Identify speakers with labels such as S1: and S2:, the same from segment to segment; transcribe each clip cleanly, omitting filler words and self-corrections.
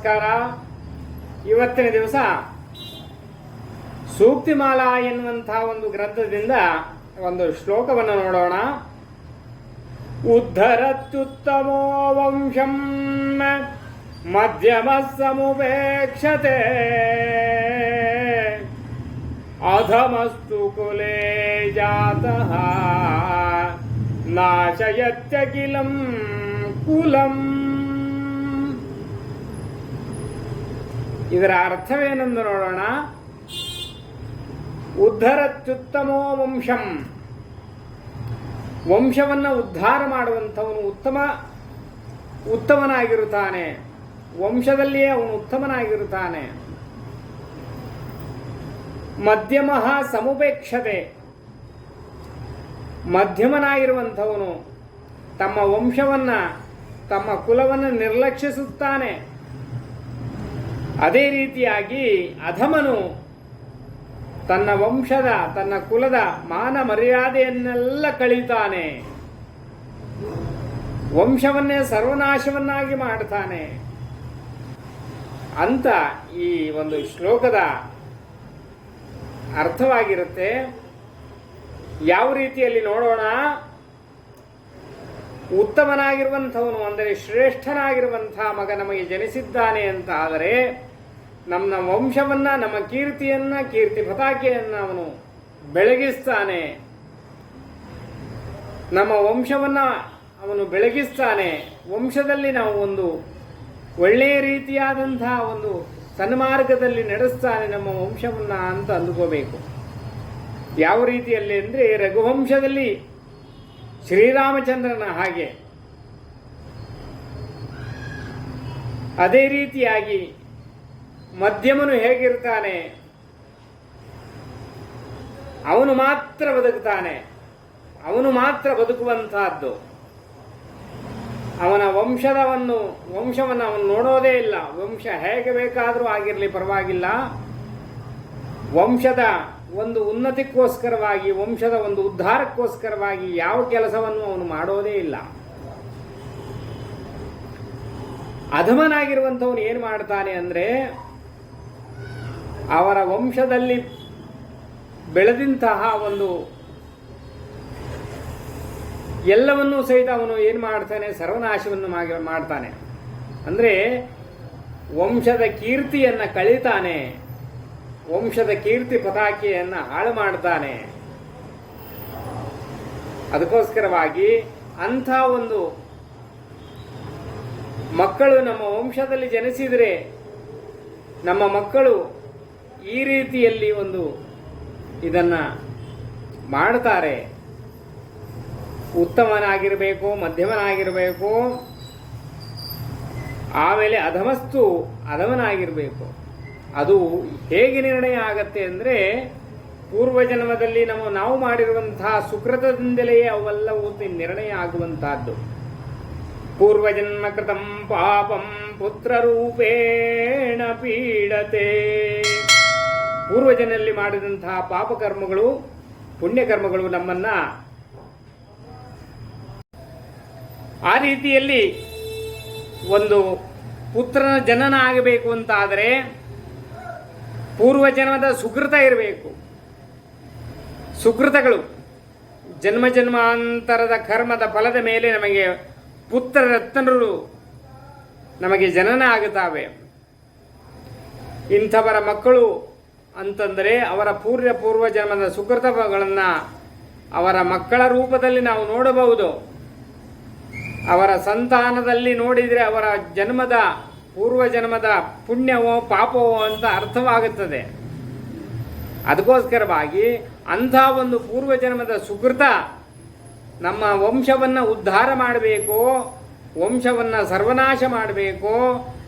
S1: ನಮಸ್ಕಾರ. ಇವತ್ತಿನ ದಿವಸ ಸೂಕ್ತಿಮಾಲಾ ಎನ್ನುವಂತಹ ಒಂದು ಗ್ರಂಥದಿಂದ ಒಂದು ಶ್ಲೋಕವನ್ನು ನೋಡೋಣ. ಉದ್ಧರತ್ಯುತ್ತಮೋ ವಂಶಂ ಮಧ್ಯಮ ಸಮುಪೇಕ್ಷತೆ ಅಧಮಸ್ತು ಕುಲೇ ಜಾತಃ ನಾಶಯತ್ಯಖಿಲಂ ಕುಲಂ. ಇದರ ಅರ್ಥವೇನೆಂದು ನೋಡೋಣ. ಉದ್ಧರತ್ಯುತ್ತಮೋ ವಂಶಂ, ವಂಶವನ್ನು ಉದ್ಧಾರ ಮಾಡುವಂಥವನು ಉತ್ತಮನಾಗಿರುತ್ತಾನೆ. ವಂಶದಲ್ಲಿಯೇ ಅವನು ಉತ್ತಮನಾಗಿರುತ್ತಾನೆ. ಮಧ್ಯಮ ಸಮುಪೇಕ್ಷತೆ, ಮಧ್ಯಮನಾಗಿರುವಂಥವನು ತಮ್ಮ ವಂಶವನ್ನು ತಮ್ಮ ಕುಲವನ್ನು ನಿರ್ಲಕ್ಷಿಸುತ್ತಾನೆ. ಅದೇ ರೀತಿಯಾಗಿ ಅಧಮನು ತನ್ನ ವಂಶದ ತನ್ನ ಕುಲದ ಮಾನ ಮರ್ಯಾದೆಯನ್ನೆಲ್ಲ ಕಳೀತಾನೆ. ವಂಶವನ್ನೇ ಸರ್ವನಾಶವನ್ನಾಗಿ ಮಾಡ್ತಾನೆ ಅಂತ ಈ ಒಂದು ಶ್ಲೋಕದ ಅರ್ಥವಾಗಿರುತ್ತೆ. ಯಾವ ರೀತಿಯಲ್ಲಿ ನೋಡೋಣ. ಉತ್ತಮನಾಗಿರುವಂಥವನು ಅಂದರೆ ಶ್ರೇಷ್ಠನಾಗಿರುವಂತಹ ಮಗ ನಮಗೆ ಜನಿಸಿದ್ದಾನೆ ಅಂತ ಆದರೆ ನಮ್ಮ ವಂಶವನ್ನು, ನಮ್ಮ ಕೀರ್ತಿಯನ್ನು, ಕೀರ್ತಿ ಪತಾಕೆಯನ್ನು ಅವನು ಬೆಳಗಿಸ್ತಾನೆ. ನಮ್ಮ ವಂಶವನ್ನು ಅವನು ಬೆಳಗಿಸ್ತಾನೆ. ವಂಶದಲ್ಲಿ ನಾವು ಒಂದು ಒಳ್ಳೆಯ ರೀತಿಯಾದಂತಹ ಒಂದು ಸನ್ಮಾರ್ಗದಲ್ಲಿ ನಡೆಸ್ತಾನೆ ನಮ್ಮ ವಂಶವನ್ನು ಅಂತ ಅಂದುಕೋಬೇಕು. ಯಾವ ರೀತಿಯಲ್ಲಿ ಅಂದರೆ ರಘುವಂಶದಲ್ಲಿ ಶ್ರೀರಾಮಚಂದ್ರನ ಹಾಗೆ, ಅದೇ ರೀತಿಯಾಗಿ ಮಧ್ಯಮನು ಹೇಗಿರ್ತಾನೆ, ಅವನು ಮಾತ್ರ ಬದುಕ್ತಾನೆ, ಅವನು ಮಾತ್ರ ಬದುಕುವಂತಹದ್ದು. ಅವನ ವಂಶವನ್ನು ಅವನು ನೋಡೋದೇ ಇಲ್ಲ. ವಂಶ ಹೇಗೆ ಬೇಕಾದರೂ ಆಗಿರಲಿ ಪರವಾಗಿಲ್ಲ, ವಂಶದ ಒಂದು ಉನ್ನತಿಗೋಸ್ಕರವಾಗಿ, ವಂಶದ ಒಂದು ಉದ್ಧಾರಕ್ಕೋಸ್ಕರವಾಗಿ ಯಾವ ಕೆಲಸವನ್ನು ಅವನು ಮಾಡೋದೇ ಇಲ್ಲ. ಅಧಮನಾಗಿರುವಂಥವನು ಏನು ಮಾಡ್ತಾನೆ ಅಂದರೆ ಅವರ ವಂಶದಲ್ಲಿ ಬೆಳೆದಂತಹ ಒಂದು ಎಲ್ಲವನ್ನೂ ಸಹಿತ ಅವನು ಏನು ಮಾಡ್ತಾನೆ, ಸರ್ವನಾಶವನ್ನು ಮಾಡ್ತಾನೆ. ಅಂದರೆ ವಂಶದ ಕೀರ್ತಿಯನ್ನು ಕಳೀತಾನೆ, ವಂಶದ ಕೀರ್ತಿ ಪತಾಕೆಯನ್ನು ಹಾಳು ಮಾಡ್ತಾನೆ. ಅದಕ್ಕೋಸ್ಕರವಾಗಿ ಅಂಥ ಒಂದು ಮಕ್ಕಳು ನಮ್ಮ ವಂಶದಲ್ಲಿ ಜನಿಸಿದರೆ ನಮ್ಮ ಮಕ್ಕಳು ಈ ರೀತಿಯಲ್ಲಿ ಒಂದು ಇದನ್ನು ಮಾಡ್ತಾರೆ. ಉತ್ತಮನಾಗಿರಬೇಕು, ಮಧ್ಯಮನಾಗಿರಬೇಕು, ಆಮೇಲೆ ಅಧಮನಾಗಿರಬೇಕು. ಅದು ಹೇಗೆ ನಿರ್ಣಯ ಆಗತ್ತೆ ಅಂದರೆ ಪೂರ್ವಜನ್ಮದಲ್ಲಿ ನಾವು ಮಾಡಿರುವಂತಹ ಸುಕೃತದಿಂದಲೇ ಅವೆಲ್ಲವೂ ನಿರ್ಣಯ ಆಗುವಂತಹದ್ದು. ಪೂರ್ವಜನ್ಮ ಕೃತಂ ಪಾಪಂ ಪುತ್ರರೂಪೇಣ ಪೀಡತೆ. ಪೂರ್ವಜನಲ್ಲಿ ಮಾಡಿದಂತಹ ಪಾಪಕರ್ಮಗಳು, ಪುಣ್ಯಕರ್ಮಗಳು ನಮ್ಮನ್ನ ಆ ರೀತಿಯಲ್ಲಿ ಒಂದು ಪುತ್ರನ ಜನನ ಆಗಬೇಕು ಅಂತ ಆದರೆ ಪೂರ್ವಜನ್ಮದ ಸುಕೃತ ಇರಬೇಕು. ಸುಕೃತಗಳು ಜನ್ಮ ಜನ್ಮಾಂತರದ ಕರ್ಮದ ಫಲದ ಮೇಲೆ ನಮಗೆ ಪುತ್ರ ರತ್ನರು ನಮಗೆ ಜನನ ಆಗುತ್ತವೆ. ಇಂಥವರ ಮಕ್ಕಳು ಅಂತಂದರೆ ಅವರ ಪೂರ್ವ ಜನ್ಮದ ಸುಕೃತಗಳನ್ನು ಅವರ ಮಕ್ಕಳ ರೂಪದಲ್ಲಿ ನಾವು ನೋಡಬಹುದು. ಅವರ ಸಂತಾನದಲ್ಲಿ ನೋಡಿದರೆ ಅವರ ಪೂರ್ವಜನ್ಮದ ಪುಣ್ಯವೋ ಪಾಪವೋ ಅಂತ ಅರ್ಥವಾಗುತ್ತದೆ. ಅದಕ್ಕೋಸ್ಕರವಾಗಿ ಅಂಥ ಒಂದು ಪೂರ್ವಜನ್ಮದ ಸುಕೃತ ನಮ್ಮ ವಂಶವನ್ನು ಉದ್ಧಾರ ಮಾಡಬೇಕು, ವಂಶವನ್ನು ಸರ್ವನಾಶ ಮಾಡಬೇಕು,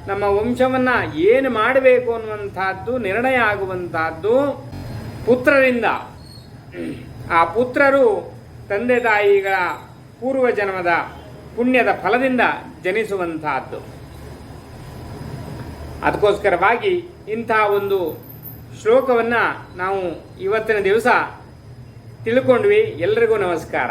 S1: ನಮ್ಮ ವಂಶವನ್ನು ಏನು ಮಾಡಬೇಕು ಅನ್ನುವಂಥದ್ದು ನಿರ್ಣಯ ಆಗುವಂತಹದ್ದು ಪುತ್ರರಿಂದ. ಆ ಪುತ್ರರು ತಂದೆ ತಾಯಿಗಳ ಪೂರ್ವಜನ್ಮದ ಪುಣ್ಯದ ಫಲದಿಂದ ಜನಿಸುವಂತಹದ್ದು. ಅದಕ್ಕೋಸ್ಕರವಾಗಿ ಇಂಥ ಒಂದು ಶ್ಲೋಕವನ್ನು ನಾವು ಇವತ್ತಿನ ದಿವಸ ತಿಳ್ಕೊಂಡ್ವಿ. ಎಲ್ರಿಗೂ ನಮಸ್ಕಾರ.